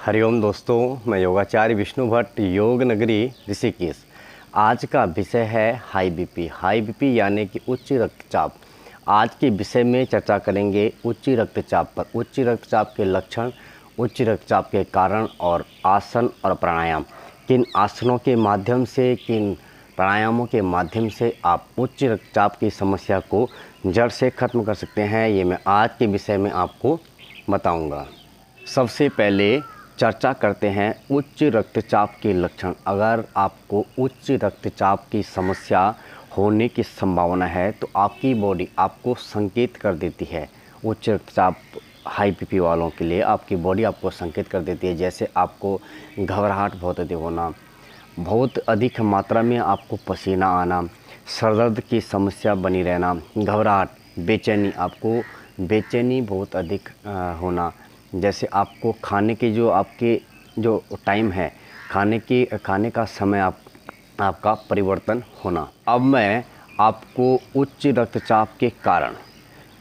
हरिओम दोस्तों, मैं योगाचार्य विष्णु भट्ट, योग नगरी ऋषिकेश। आज का विषय है हाई बीपी। हाई बीपी यानी कि उच्च रक्तचाप। आज के विषय में चर्चा करेंगे उच्च रक्तचाप पर, उच्च रक्तचाप के लक्षण, उच्च रक्तचाप के कारण और आसन और प्राणायाम। किन आसनों के माध्यम से, किन प्राणायामों के माध्यम से आप उच्च रक्तचाप की समस्या को जड़ से ख़त्म कर सकते हैं, ये मैं आज के विषय में आपको बताऊंगा। सबसे पहले चर्चा करते हैं उच्च रक्तचाप के लक्षण। अगर आपको उच्च रक्तचाप की समस्या होने की संभावना है तो आपकी बॉडी आपको संकेत कर देती है। उच्च रक्तचाप हाई बीपी वालों के लिए आपकी बॉडी आपको संकेत कर देती है, जैसे आपको घबराहट बहुत अधिक होना, बहुत अधिक मात्रा में आपको पसीना आना, सर दर्द की समस्या बनी रहना, घबराहट, बेचैनी, आपको बेचैनी बहुत अधिक होना, जैसे आपको खाने के जो टाइम है, खाने का समय आपका परिवर्तन होना। अब मैं आपको उच्च रक्तचाप के कारण,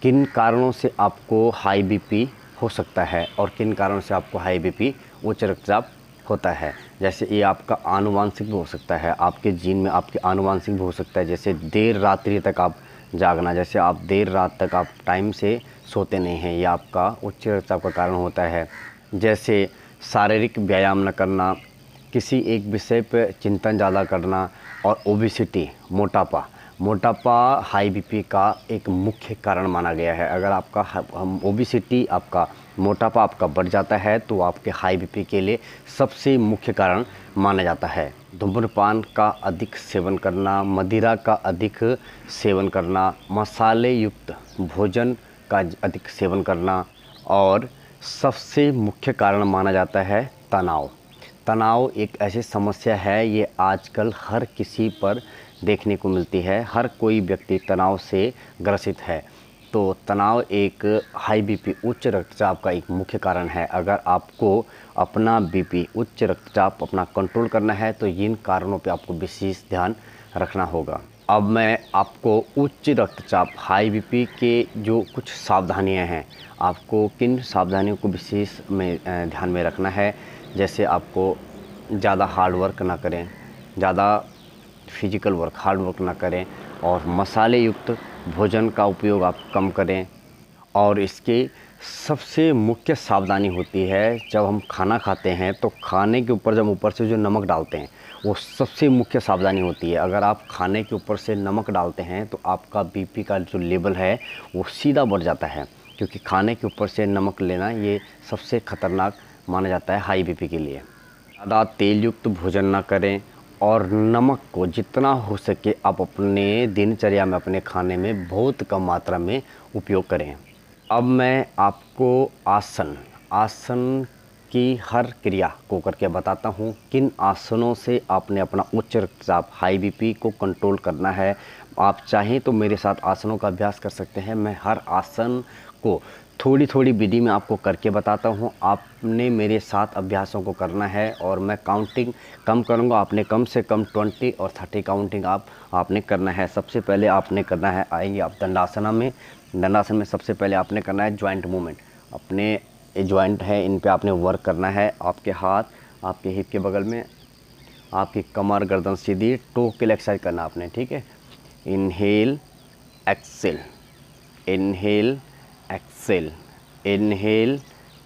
किन कारणों से आपको हाई बीपी हो सकता है और किन कारणों से आपको हाई बीपी उच्च रक्तचाप होता है। जैसे ये आपका आनुवांशिक भी हो सकता है, आपके जीन में आपके आनुवांशिक भी हो सकता है। जैसे देर रात्रि तक आप जागना, जैसे आप देर रात तक आप टाइम से सोते नहीं हैं, यह आपका उच्च रक्तचाप का कारण होता है। जैसे शारीरिक व्यायाम न करना, किसी एक विषय पर चिंतन ज़्यादा करना और ओबेसिटी, मोटापा हाई बीपी का एक मुख्य कारण माना गया है। अगर आपका ओबेसिटी, आपका मोटापा आपका बढ़ जाता है तो आपके हाई बीपी के लिए सबसे मुख्य कारण माना जाता है। धूम्रपान का अधिक सेवन करना, मदिरा का अधिक सेवन करना, मसाले युक्त भोजन का अधिक सेवन करना, और सबसे मुख्य कारण माना जाता है तनाव एक ऐसी समस्या है, ये आजकल हर किसी पर देखने को मिलती है। हर कोई व्यक्ति तनाव से ग्रसित है। तो तनाव एक हाई बीपी, उच्च रक्तचाप का एक मुख्य कारण है। अगर आपको अपना बीपी, उच्च रक्तचाप अपना कंट्रोल करना है तो इन कारणों पे आपको विशेष ध्यान रखना होगा। अब मैं आपको उच्च रक्तचाप हाई बीपी के जो कुछ सावधानियां हैं, आपको किन सावधानियों को विशेष में ध्यान में रखना है। जैसे आपको ज़्यादा हार्ड वर्क ना करें, ज़्यादा फिजिकल वर्क, हार्ड वर्क ना करें, और मसाले युक्त भोजन का उपयोग आप कम करें। और इसके सबसे मुख्य सावधानी होती है, जब हम खाना खाते हैं तो खाने के ऊपर जब ऊपर से जो नमक डालते हैं, वो सबसे मुख्य सावधानी होती है। अगर आप खाने के ऊपर से नमक डालते हैं तो आपका बीपी का जो लेवल है वो सीधा बढ़ जाता है, क्योंकि खाने के ऊपर से नमक लेना ये सबसे खतरनाक माना जाता है हाई बीपी के लिए। ज़्यादा तेल युक्त भोजन ना करें और नमक को जितना हो सके आप अपने दिनचर्या में, अपने खाने में बहुत कम मात्रा में उपयोग करें। अब मैं आपको आसन की हर क्रिया को करके बताता हूँ, किन आसनों से आपने अपना उच्च रक्तचाप हाई बीपी को कंट्रोल करना है। आप चाहें तो मेरे साथ आसनों का अभ्यास कर सकते हैं। मैं हर आसन को थोड़ी थोड़ी विधि में आपको करके बताता हूँ। आपने मेरे साथ अभ्यासों को करना है और मैं काउंटिंग कम करूँगा, आपने कम से कम 20 और 30 काउंटिंग आपने करना है। सबसे पहले आपने करना है, आएंगे आप दंडासन में सबसे पहले आपने करना है जॉइंट मूवमेंट। अपने जॉइंट है, इन पे आपने वर्क करना है। आपके हाथ आपके हिप के बगल में, आपकी कमर गर्दन सीधी, टो के लिए एक्सरसाइज करना आपने, ठीक है। Inhale exhale, inhale exhale, inhale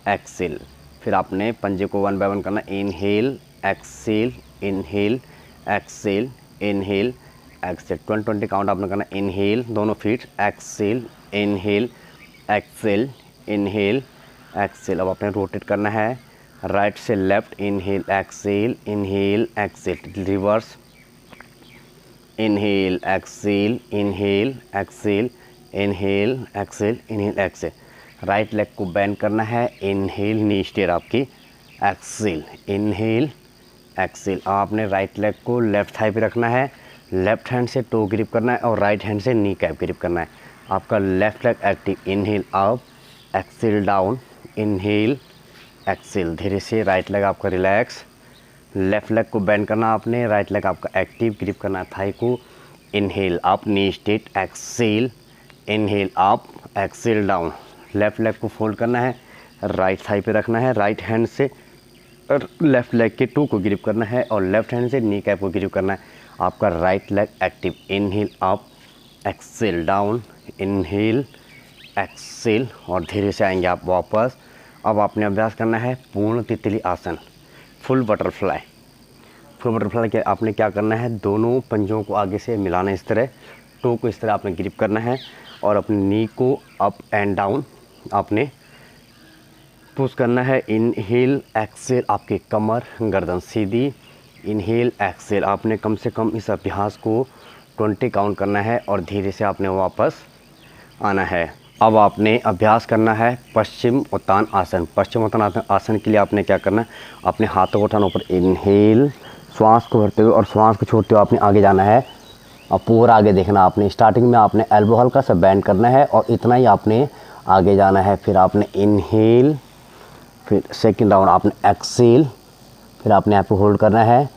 exhale. फिर आपने पंजे को 1 बाय 1 करना। Inhale exhale, inhale exhale, inhale exhale. 20 count आपने करना। इनहेल दोनों feet, exhale, inhale exhale, inhale exhale. अब आपने रोटेट करना है राइट से left. Inhale exhale, inhale exhale, reverse. Inhale exhale, inhale exhale, inhale exhale, inhale exhale. Right leg को bend करना है। इनहेल नी स्टेयर आपकी, एक्सेल, इनहेल एक्सेल। आपने राइट लेग को लेफ्ट थाई पे रखना है, लेफ्ट हैंड से टो ग्रिप करना है और राइट हैंड से नी कैप ग्रिप करना है। आपका left leg active. Inhale up, exhale down, inhale exhale. धीरे से राइट लेग आपका रिलैक्स, लेफ्ट लेग को बेंड करना आपने, राइट लेग आपका एक्टिव, ग्रिप करना है थाई को। Inhale up, knee straight, exhale, inhale up, exhale down. Left leg को फोल्ड करना है, राइट थाई पे रखना है, राइट हैंड से लेफ़्ट लेग के टू को ग्रिप करना है और लेफ़्ट हैंड से नी कैप को ग्रिप करना है। आपका right leg active, inhale up, exhale down, inhale, exhale और धीरे से आएंगे आप वापस। अब आपने अभ्यास करना है पूर्ण तितली आसन, फुल बटरफ्लाई। फुल बटरफ्लाई के आपने क्या करना है, दोनों पंजों को आगे से मिलाना है, इस तरह टो को इस तरह आपने ग्रिप करना है और अपनी नी को अप एंड डाउन आपने पुश करना है। इनहेल एक्सेल, आपकी कमर गर्दन सीधी, इनहेल एक्सेल। आपने कम से कम इस अभ्यास को 20 काउंट करना है और धीरे से आपने वापस आना है। अब आपने अभ्यास करना है पश्चिम उत्तान आसन। पश्चिम उत्तान आसन के लिए आपने क्या करना है, अपने हाथों को उठाना ऊपर, इनहेल, श्वास को भरते हुए और श्वास को छोड़ते हुए आपने आगे जाना है और पूरा आगे देखना। आपने स्टार्टिंग में आपने एल्बो हल्का सा बैंड करना है और इतना ही आपने आगे जाना है। फिर आपने इनहेल, फिर सेकंड राउंड आपने एक्सेल, फिर आपने यहाँ पे होल्ड करना है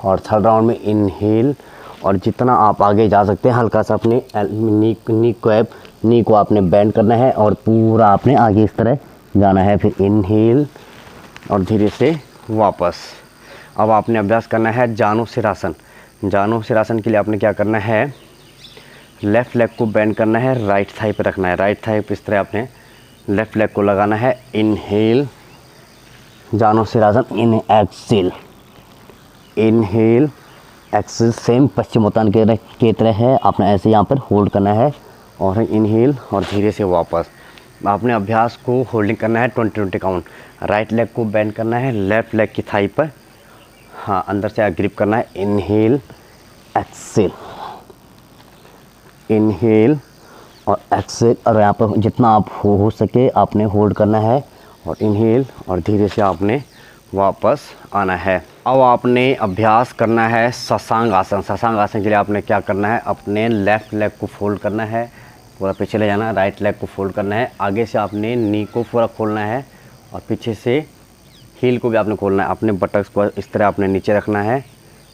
और थर्ड राउंड में इनहेल। और जितना आप आगे जा सकते हैं हल्का सा अपने नी को आपने बेंड करना है और पूरा आपने आगे इस तरह जाना है। फिर इनहेल और धीरे से वापस। अब आपने अभ्यास करना है जानु सिरासन। जानु सिरासन के लिए आपने क्या करना है, लेफ़्ट लेग को बेंड करना है, राइट थाई पे रखना है। राइट थाई पे इस तरह आपने लेफ़्ट लेग को लगाना है। Inhale, Janu Sirsasana, in exhale, inhale exhale. Same पश्चिम उत्तान के तरह है, आपने ऐसे यहाँ पर होल्ड करना है और इनहेल और धीरे से वापस। आपने अभ्यास को होल्डिंग करना है 20 काउंट। राइट लेग को बेंड करना है लेफ़्ट लेग की थाई पर, हाँ अंदर से ग्रिप करना है। इनहेल एक्सेल, इनहेल और एक्सेल। और यहाँ पर जितना आप हो सके आपने होल्ड करना है और इनहेल और धीरे से आपने वापस आना है। अब आपने अभ्यास करना है शशांक आसन। शशांक आसन के लिए आपने क्या करना है, अपने लेफ़्ट लेग को फोल्ड करना है, पूरा पीछे ले जाना है, राइट लेग को फोल्ड करना है, आगे से आपने नी को पूरा खोलना है और पीछे से हील को भी आपने खोलना है। अपने बटक्स को इस तरह आपने नीचे रखना है,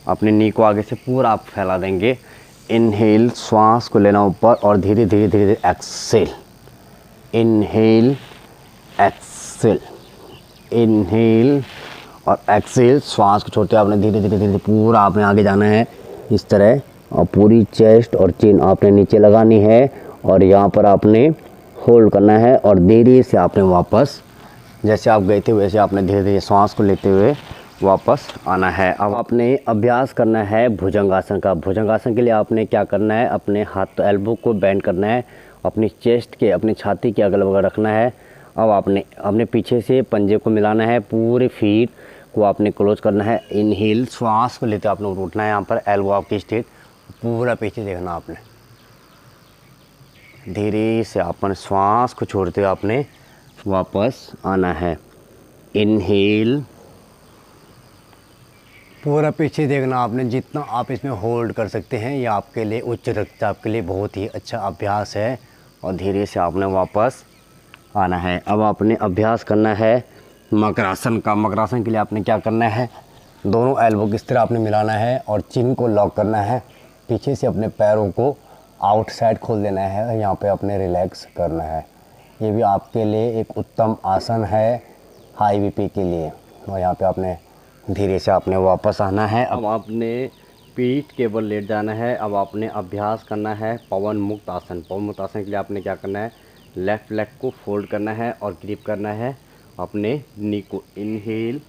अपने नी को आगे से पूरा आप फैला देंगे। इनहेल, श्वास को लेना ऊपर और धीरे धीरे धीरे एक्सेल, इनहेल एक्सेल, इनहेल और एक्सेल। श्वास को छोड़ते आपने धीरे धीरे धीरे पूरा आपने आगे जाना है इस तरह और पूरी चेस्ट और चिन आपने नीचे लगानी है और यहाँ पर आपने होल्ड करना है और धीरे से आपने वापस, जैसे आप गए थे वैसे आपने धीरे धीरे श्वास को लेते हुए वापस आना है। अब आपने अभ्यास करना है भुजंगासन का। भुजंगासन के लिए आपने क्या करना है, अपने हाथ एल्बो को बेंड करना है, अपनी चेस्ट के अपनी छाती के अगल बगल रखना है। अब आपने अपने पीछे से पंजे को मिलाना है, पूरे फीट को आपने क्लोज करना है। इनहेल, श्वास को लेते आपने उठना है, यहाँ पर एल्बो आपकी स्ट्रेट, पूरा पीछे देखना आपने। धीरे से अपन श्वास को छोड़ते हुए आपने वापस आना है। इनहेल, पूरा पीछे देखना आपने, जितना आप इसमें होल्ड कर सकते हैं। ये आपके लिए उच्च रक्तचाप के लिए बहुत ही अच्छा अभ्यास है और धीरे से आपने वापस आना है। अब आपने अभ्यास करना है मकरासन का। मकरासन के लिए आपने क्या करना है, दोनों एल्बो किस तरह आपने मिलाना है और चिन को लॉक करना है। पीछे से अपने पैरों को आउटसाइड खोल देना है, यहाँ पे अपने रिलैक्स करना है। ये भी आपके लिए एक उत्तम आसन है हाई बीपी के लिए। और यहाँ पे आपने धीरे से आपने वापस आना है। अब आपने पीठ के बल लेट जाना है। अब आपने अभ्यास करना है पवन मुक्त आसन। पवन मुक्त आसन के लिए आपने क्या करना है, लेफ़्ट लेग को फोल्ड करना है और ग्रिप करना है अपने नी को। इनहेल,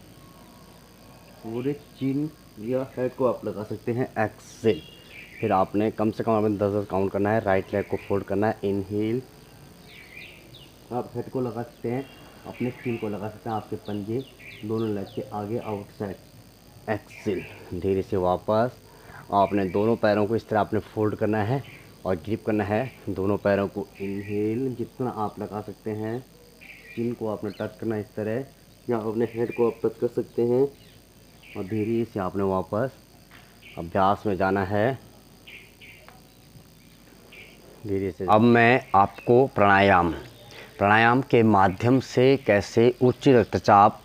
पूरे चिन या हेड को आप लगा सकते हैं, एक्सेल। फिर आपने कम से कम आपने 10-10 काउंट करना है। राइट लेग को फोल्ड करना है। इनहेल, आप हेड को लगा सकते हैं, अपने चिन को लगा सकते हैं, आपके पंजे दोनों लेग के आगे आउटसाइड। एक्सेल, धीरे से वापस। आपने दोनों पैरों को इस तरह आपने फोल्ड करना है और ग्रिप करना है दोनों पैरों को। इनहेल, जितना आप लगा सकते हैं, चिन को आपने टच करना है इस तरह, या अपने हेड को आप टच कर सकते हैं और धीरे से आपने वापस अभ्यास में जाना है धीरे से। अब मैं आपको प्राणायाम के माध्यम से कैसे उच्च रक्तचाप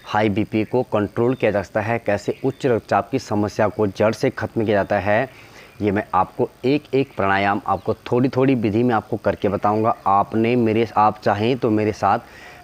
हाई बीपी को कंट्रोल किया जा सकता है, कैसे उच्च रक्तचाप की समस्या को जड़ से ख़त्म किया जाता है, ये मैं आपको एक एक प्राणायाम आपको थोड़ी थोड़ी विधि में आपको करके बताऊंगा। आप चाहें तो मेरे साथ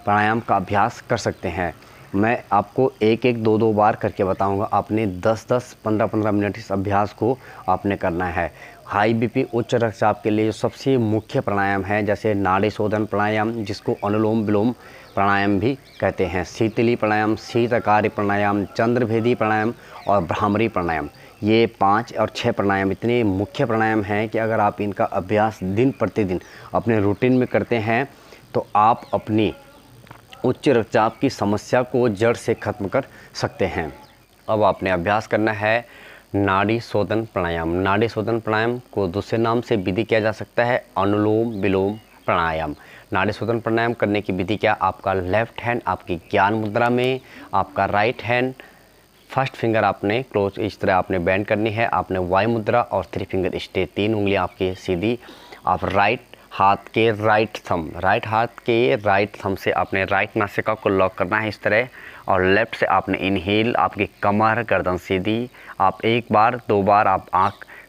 प्राणायाम का अभ्यास कर सकते हैं। मैं आपको एक एक दो दो बार करके बताऊंगा। आपने 10-10, 15-15 मिनट इस अभ्यास को आपने करना है। हाई बीपी, उच्च रक्तचाप के लिए जो सबसे मुख्य प्राणायाम है, जैसे नाड़ी शोधन प्राणायाम, जिसको अनुलोम विलोम प्राणायाम भी कहते हैं, शीतली प्राणायाम, शीतकारी प्राणायाम, चंद्रभेदी प्राणायाम और भ्रामरी प्राणायाम, ये 5 और 6 प्राणायाम इतने मुख्य प्राणायाम हैं कि अगर आप इनका अभ्यास दिन प्रतिदिन अपने रूटीन में करते हैं तो आप अपनी उच्च रक्तचाप की समस्या को जड़ से ख़त्म कर सकते हैं। अब आपने अभ्यास करना है नाड़ी शोधन प्राणायाम। नाड़ी शोधन प्राणायाम को दूसरे नाम से विधि किया जा सकता है अनुलोम विलोम प्राणायाम। नाड़ी शोधन प्राणायाम करने की विधि क्या, आपका लेफ्ट हैंड आपकी ज्ञान मुद्रा में, आपका राइट हैंड फर्स्ट फिंगर आपने क्लोज इस तरह आपने बैंड करनी है, आपने वाई मुद्रा और 3 फिंगर स्टे, 3 उंगलियां आपकी सीधी, आप राइट हाथ के राइट थंब से आपने राइट नासिका को लॉक करना है इस तरह, और लेफ़्ट से आपने इनहेल, आपकी कमर गर्दन सीधी, आप एक बार 2 बार आप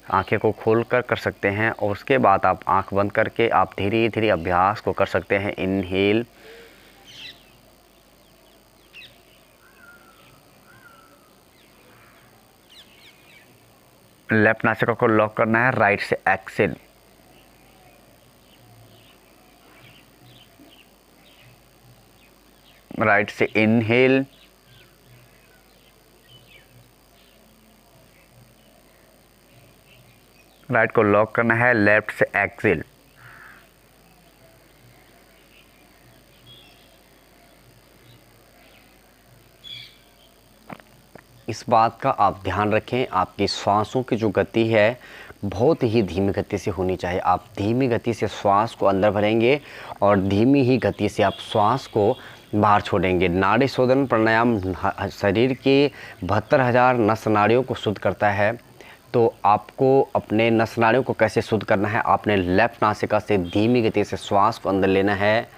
आंखें को खोलकर कर सकते हैं, और उसके बाद आप आंख बंद करके आप धीरे धीरे अभ्यास को कर सकते हैं। इनहेल, लेफ्ट नासिका को लॉक करना है, राइट से एक्सेल, राइट से इनहेल, राइट को लॉक करना है, लेफ्ट से एक्सेल, इस बात का आप ध्यान रखें, आपकी श्वासों की जो गति है बहुत ही धीमी गति से होनी चाहिए। आप धीमी गति से श्वास को अंदर भरेंगे और धीमी ही गति से आप श्वास को बाहर छोड़ेंगे। नाड़ी शोधन प्राणायाम शरीर के 72,000 नस नाड़ियों को शुद्ध करता है। तो आपको अपने नस नाड़ियों को कैसे शुद्ध करना है, आपने लेफ्ट नासिका से धीमी गति से श्वास को अंदर लेना है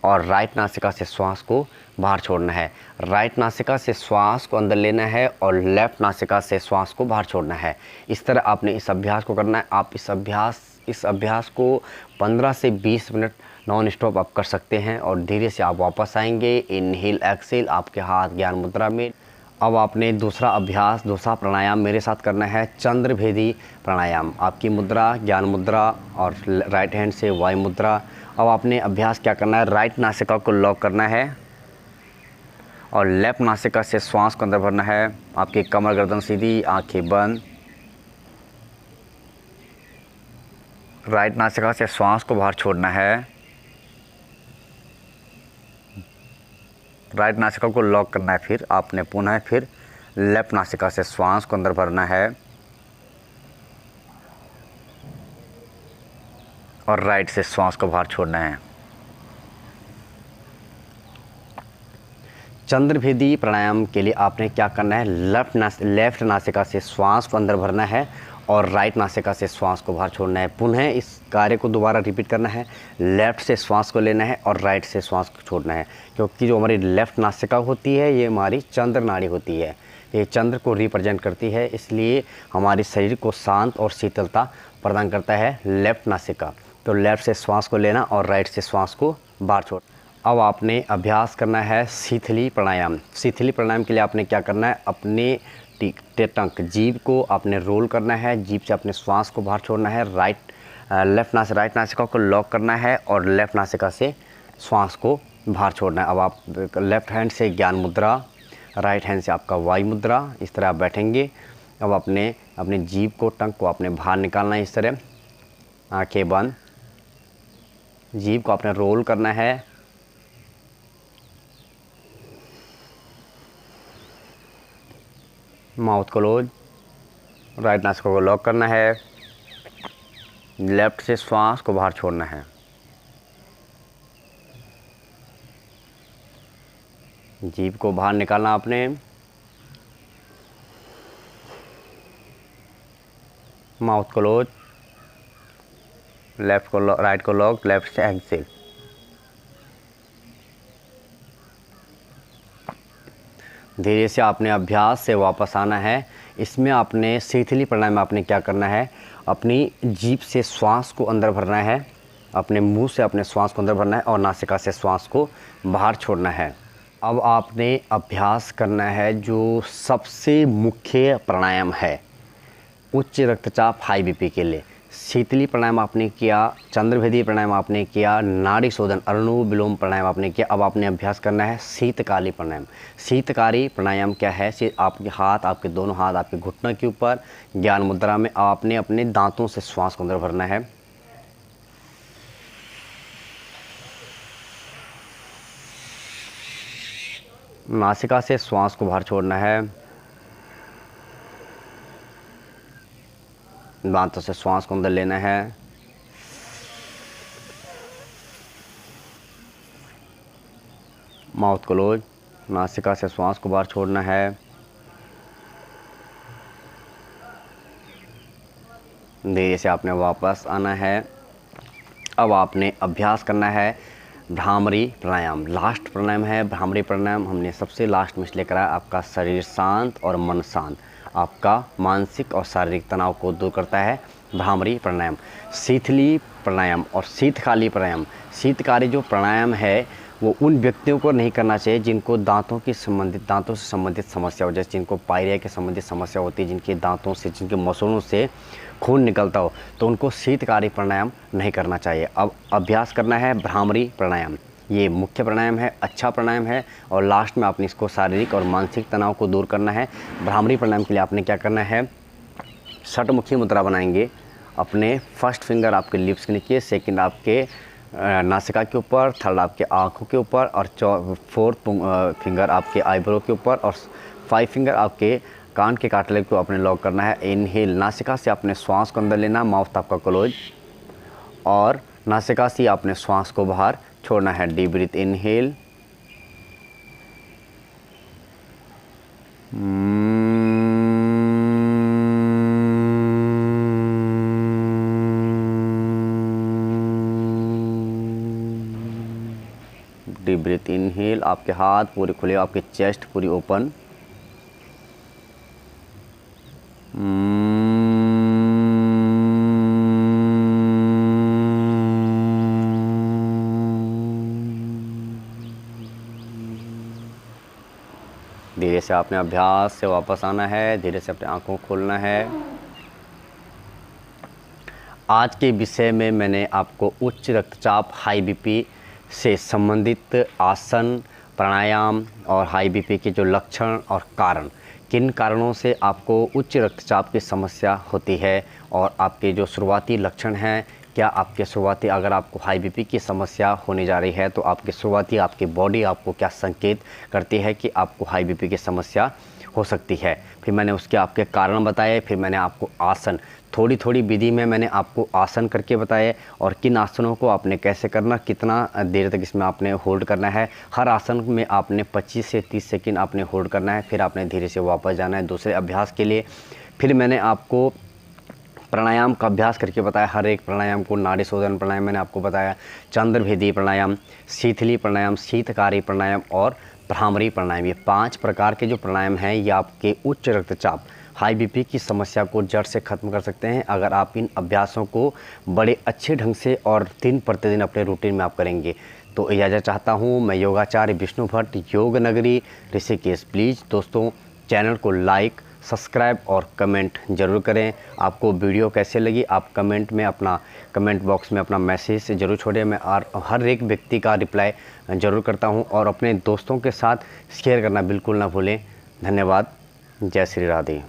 और राइट नासिका से श्वास को बाहर छोड़ना है। राइट नासिका से श्वास को अंदर लेना है और लेफ़्ट नासिका से श्वास को बाहर छोड़ना है। इस तरह आपने इस अभ्यास को करना है। आप इस अभ्यास को 15 से 20 मिनट नॉन स्टॉप आप कर सकते हैं और धीरे से आप वापस आएंगे। इनहेल एक्सेल, आपके हाथ ज्ञान मुद्रा में। अब आपने दूसरा प्राणायाम मेरे साथ करना है, चंद्रभेदी प्राणायाम। आपकी मुद्रा ज्ञान मुद्रा और राइट हैंड से वायु मुद्रा। अब आपने अभ्यास क्या करना है, राइट नासिका को लॉक करना है और लेफ्ट नासिका से श्वास को अंदर भरना है। आपकी कमर गर्दन सीधी, आंखें बंद। राइट नासिका से श्वास को बाहर छोड़ना है। राइट नासिका को लॉक करना है। फिर आपने पुनः फिर लेफ्ट नासिका से श्वास को अंदर भरना है और राइट से श्वास को बाहर छोड़ना है। चंद्रभेदी प्राणायाम के लिए आपने क्या करना है, लेफ्ट नासिका से श्वास को अंदर भरना है और राइट नासिका से श्वास को बाहर छोड़ना है। पुनः इस कार्य को दोबारा रिपीट करना है। लेफ़्ट से श्वास को लेना है और राइट से श्वास को छोड़ना है, क्योंकि जो हमारी लेफ़्ट नासिका होती है ये हमारी चंद्र नाड़ी होती है, ये चंद्र को रिप्रेजेंट करती है, इसलिए हमारे शरीर को शांत और शीतलता प्रदान करता है लेफ़्ट नासिका। तो लेफ़्ट से श्वास को लेना और राइट से श्वास को बाहर छोड़। अब आपने अभ्यास करना है शीतली प्राणायाम। शीतली प्राणायाम के लिए आपने क्या करना है, अपने टंक जीभ को आपने रोल करना है, जीभ से अपने श्वास को बाहर छोड़ना है। राइट नासिका को लॉक करना है और लेफ़्ट नासिका से श्वास को बाहर छोड़ना है। अब आप लेफ़्ट हैंड से ज्ञान मुद्रा, राइट हैंड से आपका वायु मुद्रा, इस तरह आप बैठेंगे। अब अपने जीभ को, टंक को आपने बाहर निकालना है इस तरह, आंखें बंद। जीभ को आपने रोल करना है, माउथ क्लोज। राइट नासिका को लॉक करना है, लेफ़्ट से श्वास को बाहर छोड़ना है। जीभ को बाहर निकालना आपने, माउथ क्लोज, राइट को लॉक, लेफ़्ट से एक्सेल। धीरे से आपने अभ्यास से वापस आना है। इसमें आपने शीतली प्राणायाम में आपने क्या करना है, अपनी जीभ से श्वास को अंदर भरना है, अपने मुंह से अपने श्वास को अंदर भरना है और नासिका से श्वास को बाहर छोड़ना है। अब आपने अभ्यास करना है जो सबसे मुख्य प्राणायाम है उच्च रक्तचाप हाई बीपी के लिए। शीतली प्राणायाम आपने किया, चंद्रभेदी प्राणायाम आपने किया, नाड़ी शोधन अनुलोम विलोम प्राणायाम आपने किया। अब आपने अभ्यास करना है शीतकाली प्राणायाम। शीतकारी प्राणायाम क्या है? आपके हाथ, आपके दोनों हाथ आपके घुटनों के ऊपर ज्ञान मुद्रा में आपने अपने दांतों से श्वास को अंदर भरना है। नासिका से श्वास को बाहर छोड़ना है। दांतों से श्वास को अंदर लेना है। Mouth close. नासिका से श्वास को बाहर छोड़ना है। धीरे से आपने वापस आना है। अब आपने अभ्यास करना है भ्रामरी प्राणायाम। लास्ट प्राणायाम है भ्रामरी प्राणायाम। हमने सबसे लास्ट में इसलिए करा, आपका शरीर शांत और मन शांत, आपका मानसिक और शारीरिक तनाव को दूर करता है भ्रामरी प्राणायाम। शीतली प्राणायाम और शीतकाली प्राणायाम। शीतकारी जो प्राणायाम है वो उन व्यक्तियों को नहीं करना चाहिए जिनको दांतों से संबंधित समस्या हो, जैसे जिनको पायरिया के संबंधित समस्या होती है, जिनके दांतों से, जिनके मसूड़ों से खून निकलता हो, तो उनको शीतकारी प्राणायाम नहीं करना चाहिए। अब अभ्यास करना है भ्रामरी प्राणायाम। ये मुख्य प्राणायाम है, अच्छा प्राणायाम है, और लास्ट में आपने इसको शारीरिक और मानसिक तनाव को दूर करना है। भ्रामरी प्राणायाम के लिए आपने क्या करना है, षटमुखी मुद्रा बनाएंगे। अपने फर्स्ट फिंगर आपके लिप्स के नीचे, सेकंड आपके नासिका के ऊपर, थर्ड आपके आँखों के ऊपर, और फोर्थ फिंगर आपके आईब्रो के ऊपर, और 5 फिंगर आपके कान के कार्टिलेज को आपने लॉक करना है। इनहेल, नासिका से आपने श्वास को अंदर लेना, माउथ आपका क्लोज, और नासिका से आपने श्वास को बाहर छोड़ना है। Deep breath inhale, deep breath inhale. आपके हाथ पूरे खुले, आपके चेस्ट पूरी ओपन। धीरे से आपने अभ्यास से वापस आना है, धीरे से अपने आंखों को खोलना है। आज के विषय में मैंने आपको उच्च रक्तचाप हाई बीपी से संबंधित आसन, प्राणायाम और हाई बीपी के जो लक्षण और कारण, किन कारणों से आपको उच्च रक्तचाप की समस्या होती है, और आपके जो शुरुआती लक्षण हैं, क्या आपके शुरुआती, अगर आपको हाई बीपी की समस्या होने जा रही है तो आपके शुरुआती आपकी बॉडी आपको क्या संकेत करती है कि आपको हाई बीपी की समस्या हो सकती है। फिर मैंने उसके आपके कारण बताए, फिर मैंने आपको आसन, थोड़ी थोड़ी विधि में मैंने आपको आसन करके बताए, और किन आसनों को आपने कैसे करना, कितना देर तक इसमें आपने होल्ड करना है। हर आसन में आपने 25 से 30 सेकंड आपने होल्ड करना है, फिर आपने धीरे से वापस जाना है दूसरे अभ्यास के लिए। फिर मैंने आपको प्राणायाम का अभ्यास करके बताया, हर एक प्राणायाम को। नाड़ी शोधन प्राणायाम मैंने आपको बताया, चंद्रभेदी प्राणायाम, शीतली प्राणायाम, शीतकारी प्राणायाम और भ्रामरी प्राणायाम। ये 5 प्रकार के जो प्राणायाम हैं, ये आपके उच्च रक्तचाप हाई बीपी की समस्या को जड़ से ख़त्म कर सकते हैं अगर आप इन अभ्यासों को बड़े अच्छे ढंग से और दिन प्रतिदिन अपने रूटीन में आप करेंगे। तो इजाज़त चाहता हूँ मैं, योगाचार्य विष्णु भट्ट, योग नगरी ऋषिकेश। प्लीज़ दोस्तों, चैनल को लाइक, सब्सक्राइब और कमेंट ज़रूर करें। आपको वीडियो कैसे लगी आप कमेंट में, अपना कमेंट बॉक्स में अपना मैसेज ज़रूर छोड़ें। मैं हर एक व्यक्ति का रिप्लाई ज़रूर करता हूं, और अपने दोस्तों के साथ शेयर करना बिल्कुल ना भूलें। धन्यवाद। जय श्री राधे।